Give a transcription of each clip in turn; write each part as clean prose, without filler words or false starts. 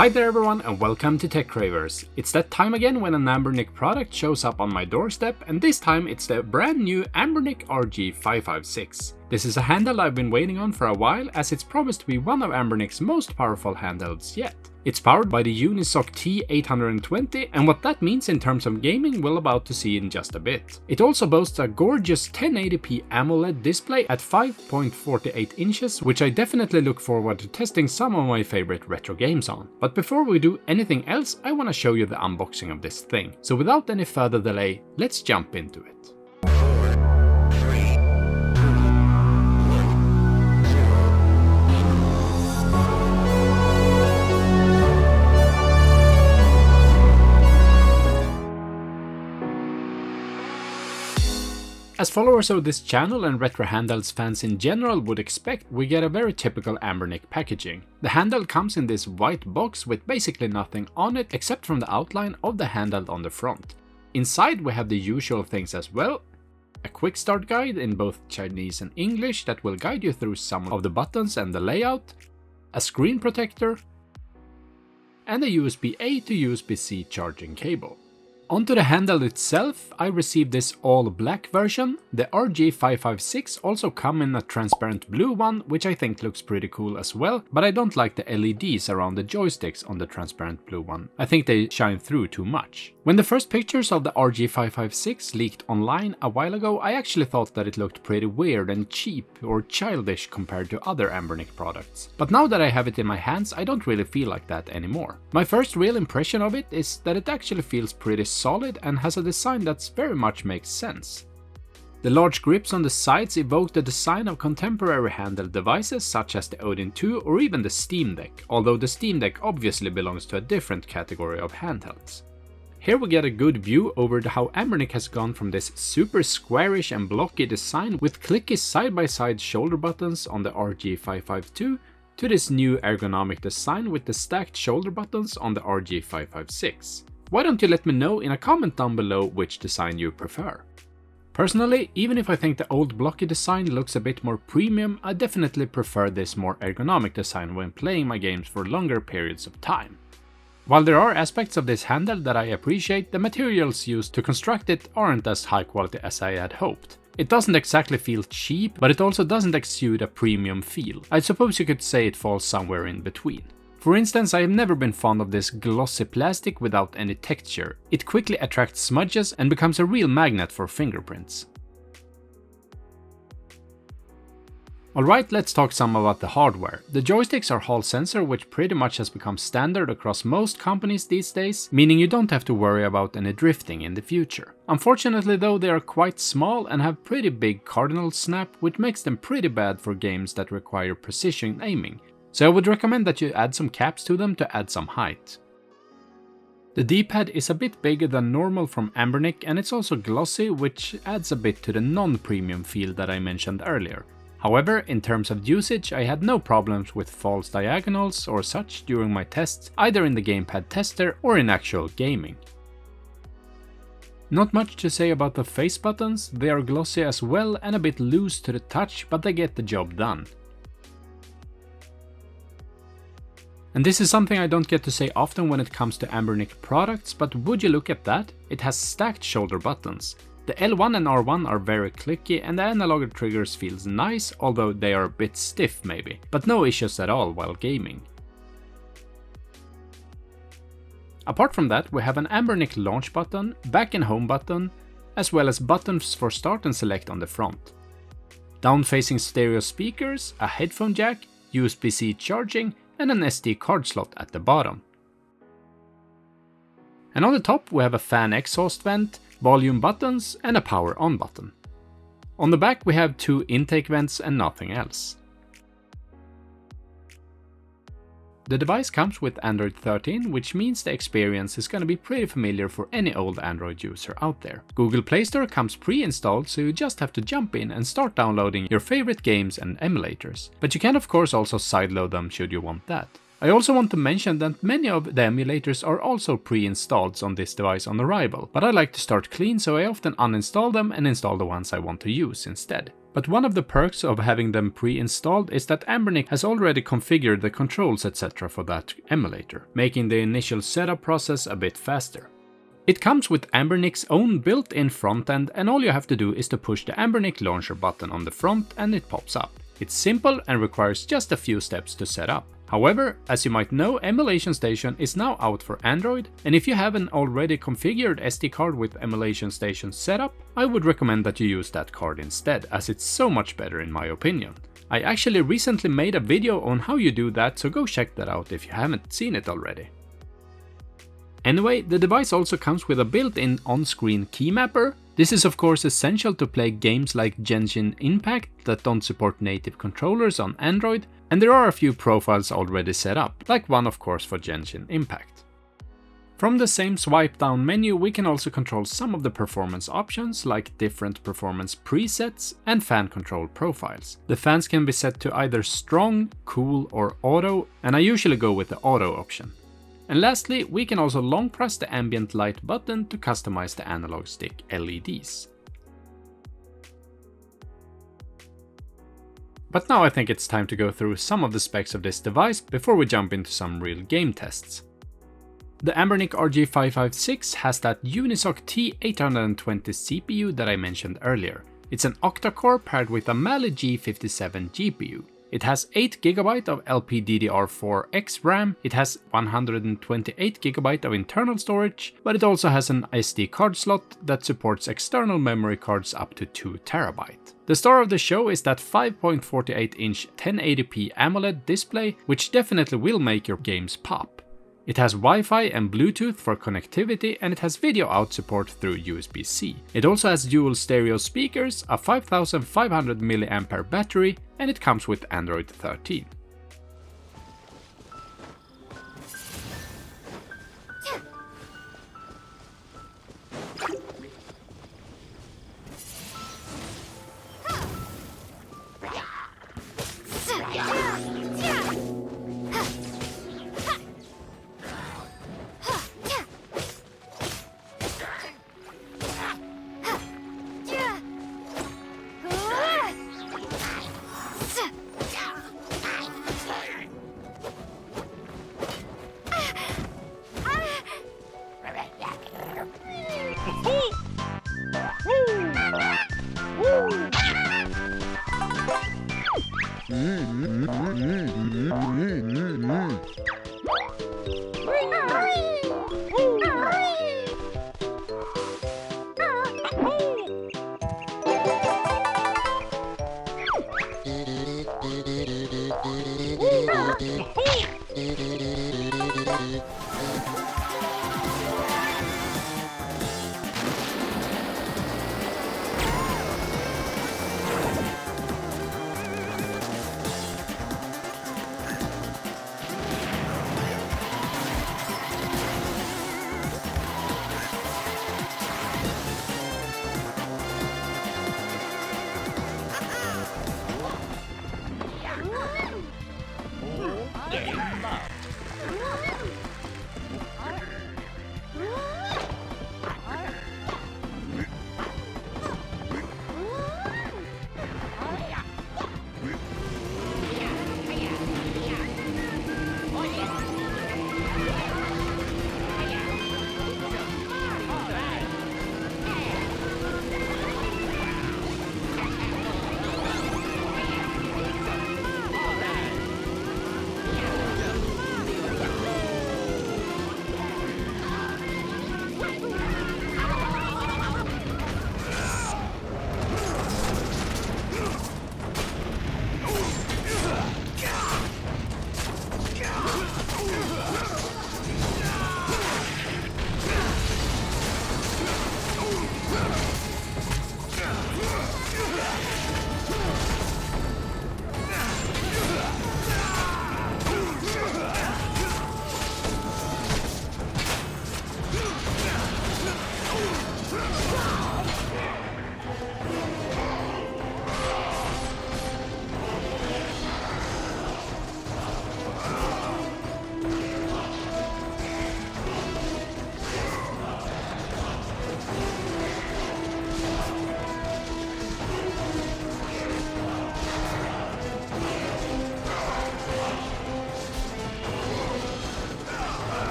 Hi there everyone and welcome to TechCravers. It's that time again when an Anbernic product shows up on my doorstep, and this time it's the brand new Anbernic RG556. This is a handheld I've been waiting on for a while, as it's promised to be one of Anbernic's most powerful handhelds yet. It's powered by the Unisoc T820, and what that means in terms of gaming we'll about to see in just a bit. It also boasts a gorgeous 1080p AMOLED display at 5.48 inches, which I definitely look forward to testing some of my favorite retro games on. But before we do anything else, I want to show you the unboxing of this thing. So without any further delay, let's jump into it. As followers of this channel and retro handhelds fans in general would expect, we get a very typical Anbernic packaging. The handheld comes in this white box with basically nothing on it except from the outline of the handheld on the front. Inside we have the usual things as well. A quick start guide in both Chinese and English that will guide you through some of the buttons and the layout, a screen protector, and a USB-A to USB-C charging cable. Onto the handheld itself, I received this all black version. The RG556 also come in a transparent blue one, which I think looks pretty cool as well, but I don't like the LEDs around the joysticks on the transparent blue one. I think they shine through too much. When the first pictures of the RG556 leaked online a while ago, I actually thought that it looked pretty weird and cheap or childish compared to other Anbernic products. But now that I have it in my hands, I don't really feel like that anymore. My first real impression of it is that it actually feels pretty solid and has a design that very much makes sense. The large grips on the sides evoke the design of contemporary handheld devices such as the Odin 2 or even the Steam Deck, although the Steam Deck obviously belongs to a different category of handhelds. Here we get a good view over how Anbernic has gone from this super squarish and blocky design with clicky side-by-side shoulder buttons on the RG552 to this new ergonomic design with the stacked shoulder buttons on the RG556. Why don't you let me know in a comment down below which design you prefer? Personally, even if I think the old blocky design looks a bit more premium, I definitely prefer this more ergonomic design when playing my games for longer periods of time. While there are aspects of this handheld that I appreciate, the materials used to construct it aren't as high quality as I had hoped. It doesn't exactly feel cheap, but it also doesn't exude a premium feel. I suppose you could say it falls somewhere in between. For instance, I have never been fond of this glossy plastic without any texture. It quickly attracts smudges and becomes a real magnet for fingerprints. Alright, let's talk some about the hardware. The joysticks are Hall sensor, which pretty much has become standard across most companies these days, meaning you don't have to worry about any drifting in the future. Unfortunately though, they are quite small and have pretty big cardinal snap, which makes them pretty bad for games that require precision aiming. So I would recommend that you add some caps to them to add some height. The D-pad is a bit bigger than normal from Anbernic, and it's also glossy, which adds a bit to the non-premium feel that I mentioned earlier. However, in terms of usage, I had no problems with false diagonals or such during my tests, either in the gamepad tester or in actual gaming. Not much to say about the face buttons. They are glossy as well and a bit loose to the touch, but they get the job done. And this is something I don't get to say often when it comes to Anbernic products, but would you look at that? It has stacked shoulder buttons. The L1 and R1 are very clicky and the analog triggers feels nice, although they are a bit stiff maybe, but no issues at all while gaming. Apart from that, we have an Anbernic launch button, back and home button, as well as buttons for start and select on the front. Down-facing stereo speakers, a headphone jack, USB-C charging, and an SD card slot at the bottom. And on the top we have a fan exhaust vent, volume buttons and a power on button. On the back we have two intake vents and nothing else. The device comes with Android 13, which means the experience is going to be pretty familiar for any old Android user out there. Google Play Store comes pre-installed, so you just have to jump in and start downloading your favorite games and emulators. But you can of course also sideload them should you want that. I also want to mention that many of the emulators are also pre-installed on this device on arrival, but I like to start clean, so I often uninstall them and install the ones I want to use instead. But one of the perks of having them pre-installed is that Anbernic has already configured the controls etc. for that emulator, making the initial setup process a bit faster. It comes with Anbernic's own built-in front end, and all you have to do is to push the Anbernic launcher button on the front and it pops up. It's simple and requires just a few steps to set up. However, as you might know, Emulation Station is now out for Android, and if you have an already configured SD card with Emulation Station setup, I would recommend that you use that card instead, as it's so much better in my opinion. I actually recently made a video on how you do that, so go check that out if you haven't seen it already. Anyway, the device also comes with a built-in on-screen keymapper. This is of course essential to play games like Genshin Impact that don't support native controllers on Android, and there are a few profiles already set up, like one of course for Genshin Impact. From the same swipe down menu we can also control some of the performance options like different performance presets and fan control profiles. The fans can be set to either strong, cool or auto, and I usually go with the auto option. And lastly, we can also long press the ambient light button to customize the analog stick LEDs. But now I think it's time to go through some of the specs of this device before we jump into some real game tests. The Anbernic RG556 has that Unisoc T820 CPU that I mentioned earlier. It's an octa-core paired with a Mali G57 GPU. It has 8GB of LPDDR4X RAM, it has 128GB of internal storage, but it also has an SD card slot that supports external memory cards up to 2TB. The star of the show is that 5.48-inch 1080p AMOLED display, which definitely will make your games pop. It has Wi-Fi and Bluetooth for connectivity, and it has video out support through USB-C. It also has dual stereo speakers, a 5500 mAh battery, and it comes with Android 13.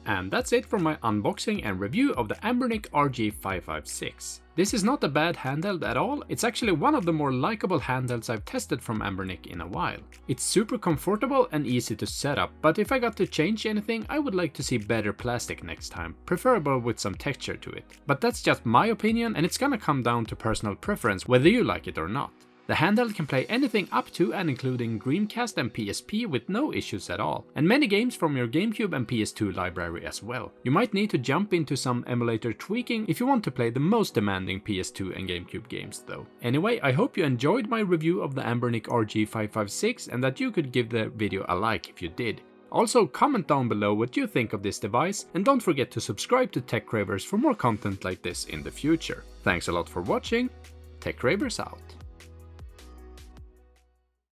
And that's it for my unboxing and review of the Anbernic RG556. This is not a bad handheld at all, it's actually one of the more likable handhelds I've tested from Anbernic in a while. It's super comfortable and easy to set up, but if I got to change anything, I would like to see better plastic next time, preferable with some texture to it. But that's just my opinion, and it's gonna come down to personal preference whether you like it or not. The handheld can play anything up to and including Dreamcast and PSP with no issues at all, and many games from your GameCube and PS2 library as well. You might need to jump into some emulator tweaking if you want to play the most demanding PS2 and GameCube games though. Anyway, I hope you enjoyed my review of the Anbernic RG556 and that you could give the video a like if you did. Also, comment down below what you think of this device, and don't forget to subscribe to TechCravers for more content like this in the future. Thanks a lot for watching, TechCravers out.